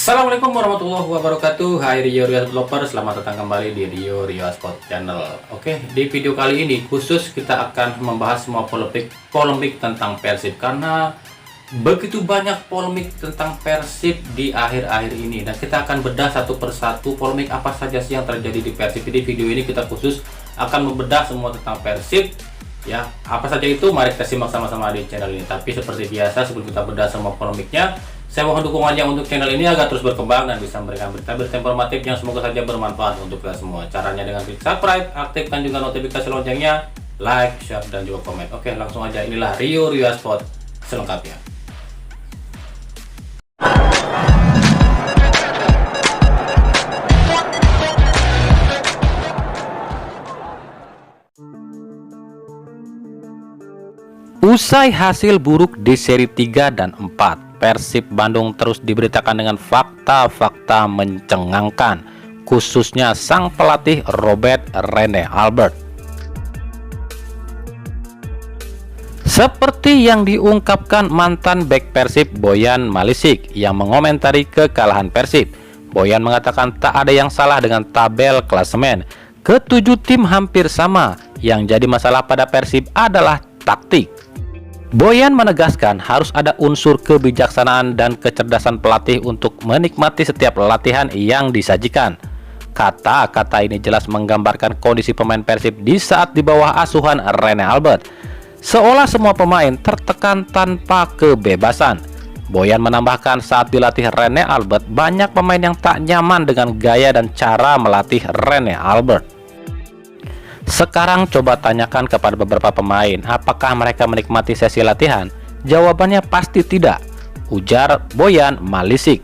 Assalamualaikum warahmatullahi wabarakatuh. Hai Rio Developer, selamat datang kembali di Rio Sport Channel. Oke, di video kali ini khusus kita akan membahas semua polemik tentang Persib, karena begitu banyak polemik tentang Persib di akhir-akhir ini, dan kita akan bedah satu persatu polemik apa saja sih yang terjadi di Persib. Di video ini kita khusus akan membedah semua tentang Persib, ya. Apa saja itu, mari kita simak sama-sama di channel ini. Tapi seperti biasa, sebelum kita bedah semua polemiknya, saya mohon dukungannya untuk channel ini agar terus berkembang dan bisa memberikan berita-berita informatif yang semoga saja bermanfaat untuk kita semua. Caranya dengan klik subscribe, aktifkan juga notifikasi loncengnya, like, share, dan juga komen. Oke, langsung aja, inilah Rio Sport selengkapnya. Usai hasil buruk di seri 3 dan 4, Persib Bandung terus diberitakan dengan fakta-fakta mencengangkan, khususnya sang pelatih Robert Rene Albert. Seperti yang diungkapkan mantan bek Persib Boyan Malisik yang mengomentari kekalahan Persib, Boyan mengatakan tak ada yang salah dengan tabel klasemen. Ketujuh tim hampir sama, yang jadi masalah pada Persib adalah taktik. Boyan menegaskan harus ada unsur kebijaksanaan dan kecerdasan pelatih untuk menikmati setiap latihan yang disajikan. Kata-kata ini jelas menggambarkan kondisi pemain Persib di saat di bawah asuhan Rene Albert. Seolah semua pemain tertekan tanpa kebebasan. Boyan menambahkan saat dilatih Rene Albert, banyak pemain yang tak nyaman dengan gaya dan cara melatih Rene Albert. Sekarang coba tanyakan kepada beberapa pemain, apakah mereka menikmati sesi latihan? Jawabannya pasti tidak, ujar Boyan Malisik.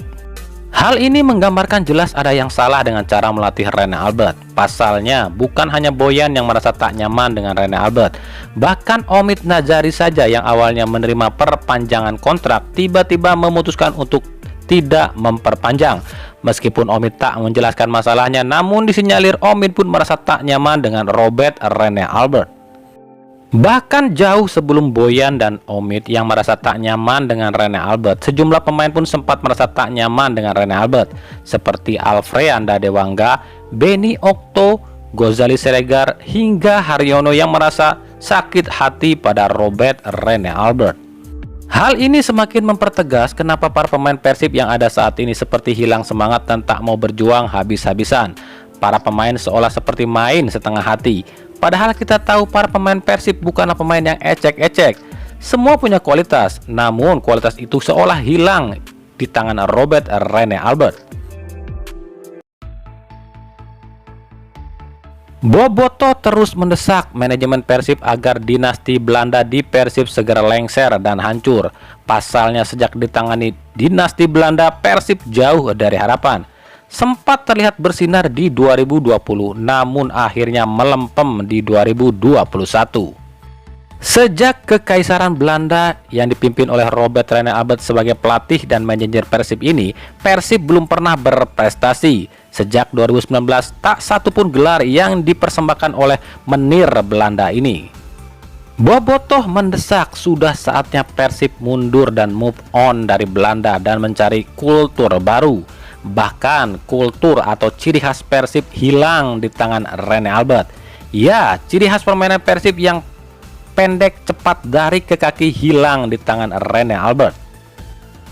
Hal ini menggambarkan jelas ada yang salah dengan cara melatih Rene Albert. Pasalnya, bukan hanya Boyan yang merasa tak nyaman dengan Rene Albert. Bahkan Omid Nazari saja yang awalnya menerima perpanjangan kontrak, tiba-tiba memutuskan untuk tidak memperpanjang. Meskipun Omid tak menjelaskan masalahnya, namun disinyalir Omid pun merasa tak nyaman dengan Robert Rene Albert. Bahkan jauh sebelum Boyan dan Omid yang merasa tak nyaman dengan Rene Albert, sejumlah pemain pun sempat merasa tak nyaman dengan Rene Albert, seperti Alfreanda Dewangga, Beni Okto, Gozali Siregar, hingga Haryono yang merasa sakit hati pada Robert Rene Albert. Hal ini semakin mempertegas kenapa para pemain Persib yang ada saat ini seperti hilang semangat dan tak mau berjuang habis-habisan. Para pemain seolah seperti main setengah hati. Padahal kita tahu para pemain Persib bukanlah pemain yang ecek-ecek. Semua punya kualitas, namun kualitas itu seolah hilang di tangan Robert Rene Albert. Bobotoh terus mendesak manajemen Persib agar dinasti Belanda di Persib segera lengser dan hancur. Pasalnya sejak ditangani dinasti Belanda, Persib jauh dari harapan. Sempat terlihat bersinar di 2020, namun akhirnya melempem di 2021. Sejak kekaisaran Belanda yang dipimpin oleh Robert Rene Albert sebagai pelatih dan manajer Persib ini, Persib belum pernah berprestasi. Sejak 2019, tak satu pun gelar yang dipersembahkan oleh menir Belanda ini. Bobotoh mendesak sudah saatnya Persib mundur dan move on dari Belanda dan mencari kultur baru. Bahkan kultur atau ciri khas Persib hilang di tangan Rene Albert. Ya, ciri khas permainan Persib yang pendek, cepat, dari ke kaki hilang di tangan Rene Albert.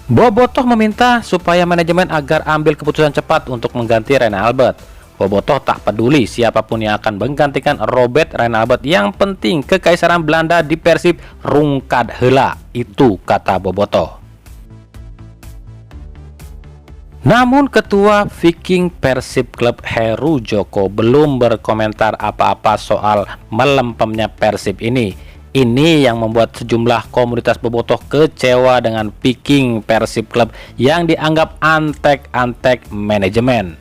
Bobotoh meminta supaya manajemen agar ambil keputusan cepat untuk mengganti Rene Albert. Bobotoh tak peduli siapapun yang akan menggantikan Robert Rene Albert, yang penting kekaisaran Belanda di Persib rungkad heula, itu kata Bobotoh. Namun ketua Viking Persib Club Heru Joko belum berkomentar apa-apa soal melempemnya Persib ini. Ini yang membuat sejumlah komunitas Bobotoh kecewa dengan Viking Persib Club yang dianggap antek-antek manajemen.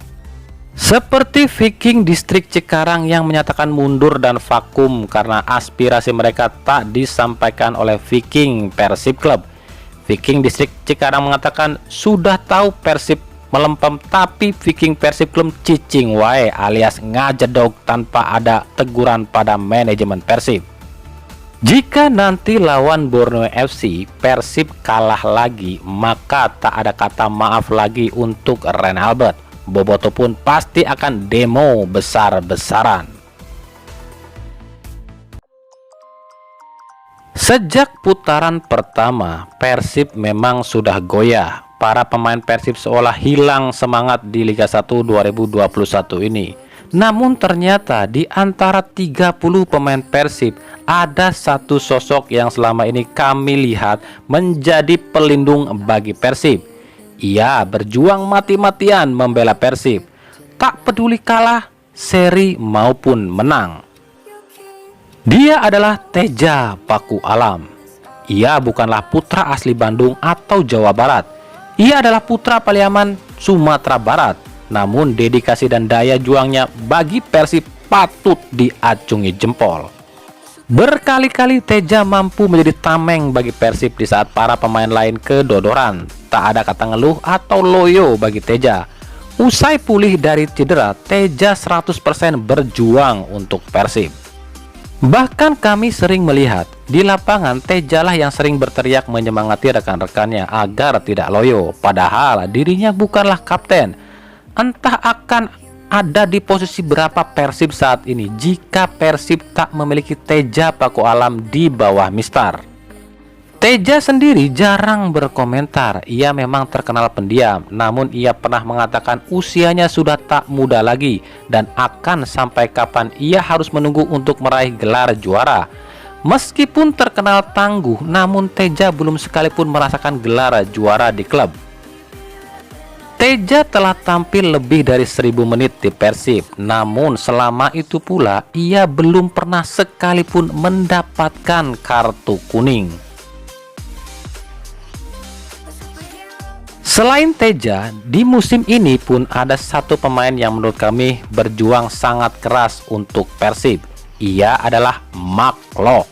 Seperti Viking Distrik Cikarang yang menyatakan mundur dan vakum karena aspirasi mereka tak disampaikan oleh Viking Persib Club. Viking Distrik Cikarang mengatakan sudah tahu Persib melempem, tapi Viking Persib Club cicing wae alias ngajedog tanpa ada teguran pada manajemen Persib. Jika nanti lawan Borneo FC Persib kalah lagi, maka tak ada kata maaf lagi untuk Ren Albert. Boboto pun pasti akan demo besar-besaran. Sejak putaran pertama, Persib memang sudah goyah. Para pemain Persib seolah hilang semangat di Liga 1 2021 ini. Namun ternyata di antara 30 pemain Persib ada satu sosok yang selama ini kami lihat menjadi pelindung bagi Persib. Ia berjuang mati-matian membela Persib, tak peduli kalah, seri maupun menang. Dia adalah Teja Paku Alam. Ia bukanlah putra asli Bandung atau Jawa Barat. Ia adalah putra Paliaman, Sumatera Barat. Namun dedikasi dan daya juangnya bagi Persib patut diacungi jempol. Berkali-kali Teja mampu menjadi tameng bagi Persib di saat para pemain lain kedodoran. Tak ada kata ngeluh atau loyo bagi Teja. Usai pulih dari cedera, Teja 100% berjuang untuk Persib. Bahkan kami sering melihat di lapangan Tejalah yang sering berteriak menyemangati rekan-rekannya agar tidak loyo. Padahal dirinya bukanlah kapten. Entah akan ada di posisi berapa Persib saat ini jika Persib tak memiliki Teja Paku Alam di bawah Mistar. Teja sendiri jarang berkomentar. Ia memang terkenal pendiam, namun ia pernah mengatakan usianya sudah tak muda lagi dan akan sampai kapan ia harus menunggu untuk meraih gelar juara. Meskipun terkenal tangguh, namun Teja belum sekalipun merasakan gelar juara di klub. Teja telah tampil lebih dari 1000 menit di Persib, namun selama itu pula ia belum pernah sekalipun mendapatkan kartu kuning. Selain Teja, di musim ini pun ada satu pemain yang menurut kami berjuang sangat keras untuk Persib. Ia adalah Maklok.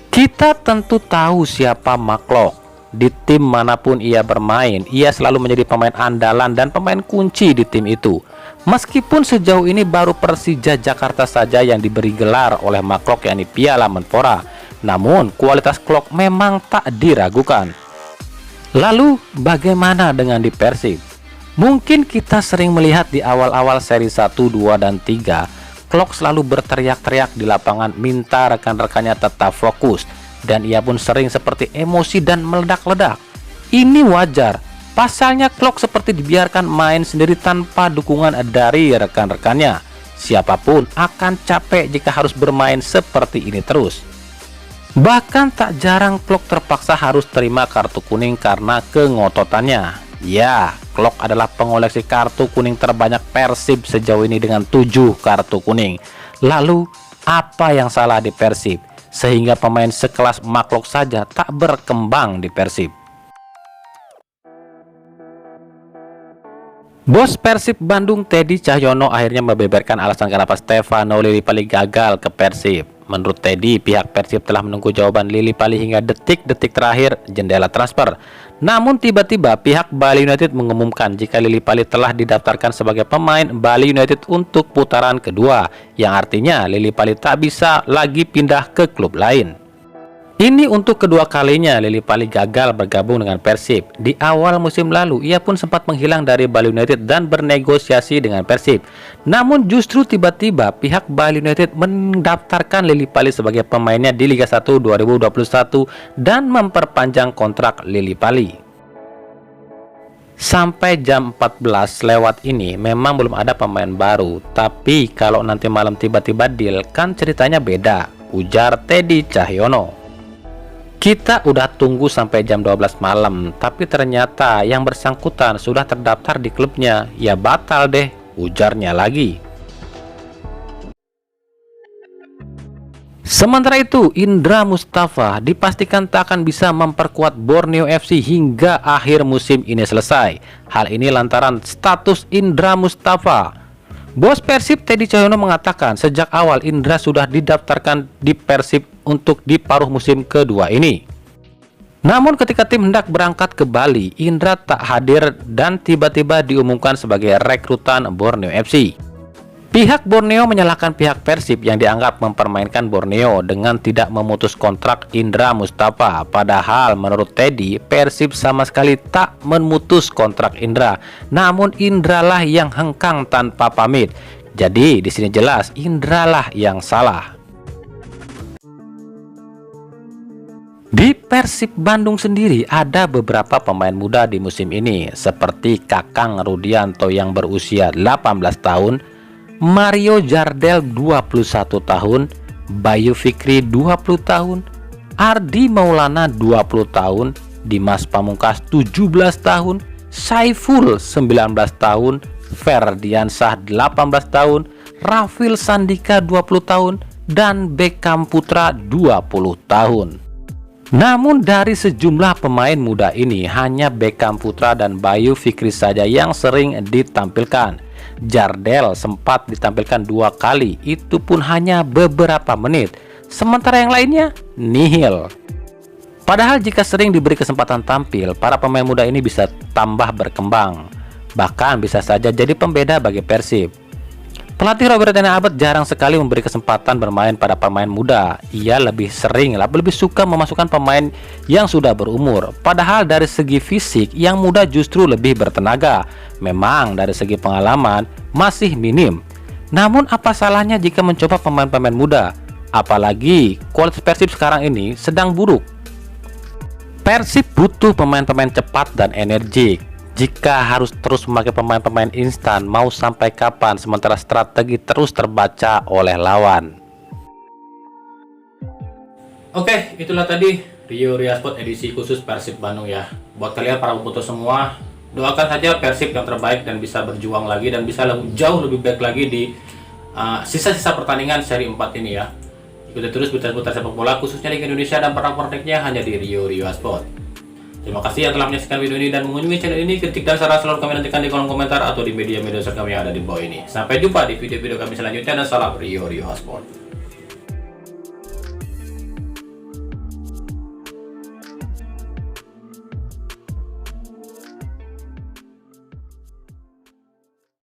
Kita tentu tahu siapa Maklok. Di tim manapun ia bermain, ia selalu menjadi pemain andalan dan pemain kunci di tim itu. Meskipun sejauh ini baru Persija Jakarta saja yang diberi gelar oleh Maklok, yakni Piala Menpora, namun kualitas Klok memang tak diragukan. Lalu bagaimana dengan di Persib? Mungkin kita sering melihat di awal-awal seri 1, 2, dan 3, Klok selalu berteriak-teriak di lapangan minta rekan-rekannya tetap fokus. Dan ia pun sering seperti emosi dan meledak-ledak. Ini wajar, pasalnya Klok seperti dibiarkan main sendiri tanpa dukungan dari rekan-rekannya. Siapapun akan capek jika harus bermain seperti ini terus. Bahkan tak jarang Klok terpaksa harus terima kartu kuning karena kengototannya. Ya, Klok adalah pengoleksi kartu kuning terbanyak Persib sejauh ini dengan 7 kartu kuning. Lalu, apa yang salah di Persib sehingga pemain sekelas Maklok saja tak berkembang di Persib? Bos Persib Bandung Teddy Cahyono akhirnya membeberkan alasan kenapa Stefano Lillipali gagal ke Persib. Menurut Teddy, pihak Persib telah menunggu jawaban Lillipali hingga detik-detik terakhir jendela transfer. Namun tiba-tiba pihak Bali United mengumumkan jika Lillipali telah didaftarkan sebagai pemain Bali United untuk putaran kedua, yang artinya Lillipali tak bisa lagi pindah ke klub lain. Ini untuk kedua kalinya Lillipali gagal bergabung dengan Persib. Di awal musim lalu ia pun sempat menghilang dari Bali United dan bernegosiasi dengan Persib. Namun justru tiba-tiba pihak Bali United mendaftarkan Lillipali sebagai pemainnya di Liga 1 2021 dan memperpanjang kontrak Lillipali. Sampai jam 14 lewat ini memang belum ada pemain baru, tapi kalau nanti malam tiba-tiba deal kan ceritanya beda, ujar Teddy Cahyono. Kita udah tunggu sampai jam 12 malam, tapi ternyata yang bersangkutan sudah terdaftar di klubnya. Ya batal deh, ujarnya lagi. Sementara itu, Indra Mustafa dipastikan tak akan bisa memperkuat Borneo FC hingga akhir musim ini selesai. Hal ini lantaran status Indra Mustafa. Bos Persib Teddy Cahyono mengatakan sejak awal Indra sudah didaftarkan di Persib untuk di paruh musim kedua ini. Namun ketika tim hendak berangkat ke Bali, Indra tak hadir dan tiba-tiba diumumkan sebagai rekrutan Borneo FC. Pihak Borneo menyalahkan pihak Persib yang dianggap mempermainkan Borneo dengan tidak memutus kontrak Indra Mustafa. Padahal menurut Teddy, Persib sama sekali tak memutus kontrak Indra. Namun Indra lah yang hengkang tanpa pamit. Jadi di sini jelas Indra lah yang salah. Di Persib Bandung sendiri ada beberapa pemain muda di musim ini seperti Kakang Rudianto yang berusia 18 tahun, Mario Jardel 21 tahun, Bayu Fikri 20 tahun, Ardi Maulana 20 tahun, Dimas Pamungkas 17 tahun, Saiful 19 tahun, Ferdiansah 18 tahun, Rafil Sandika 20 tahun, dan Beckham Putra 20 tahun. Namun dari sejumlah pemain muda ini hanya Beckham Putra dan Bayu Fikri saja yang sering ditampilkan. Jardel sempat ditampilkan 2 kali, itu pun hanya beberapa menit. Sementara yang lainnya nihil. Padahal jika sering diberi kesempatan tampil, para pemain muda ini bisa tambah berkembang. Bahkan bisa saja jadi pembeda bagi Persib. Pelatih Robert Dena Abad jarang sekali memberi kesempatan bermain pada pemain muda. Ia lebih suka memasukkan pemain yang sudah berumur. Padahal dari segi fisik, yang muda justru lebih bertenaga. Memang dari segi pengalaman masih minim. Namun apa salahnya jika mencoba pemain-pemain muda? Apalagi kualitas Persib sekarang ini sedang buruk. Persib butuh pemain-pemain cepat dan energik. Jika harus terus memakai pemain-pemain instan, mau sampai kapan sementara strategi terus terbaca oleh lawan? Oke, itulah tadi Rio Riasport edisi khusus Persib Bandung ya. Buat kalian para bobotoh semua, doakan saja Persib yang terbaik dan bisa berjuang lagi dan bisa jauh lebih baik lagi di sisa-sisa pertandingan seri 4 ini ya. Ikuti terus berita-berita sepak bola khususnya Liga Indonesia dan pernak-perniknya hanya di Rio Sport. Terima kasih yang telah menyaksikan video ini dan mengunjungi channel ini. Kritik dan saran selalu kami nantikan di kolom komentar atau di media sosial kami yang ada di bawah ini. Sampai jumpa di video-video kami selanjutnya dan salam Rio Sport.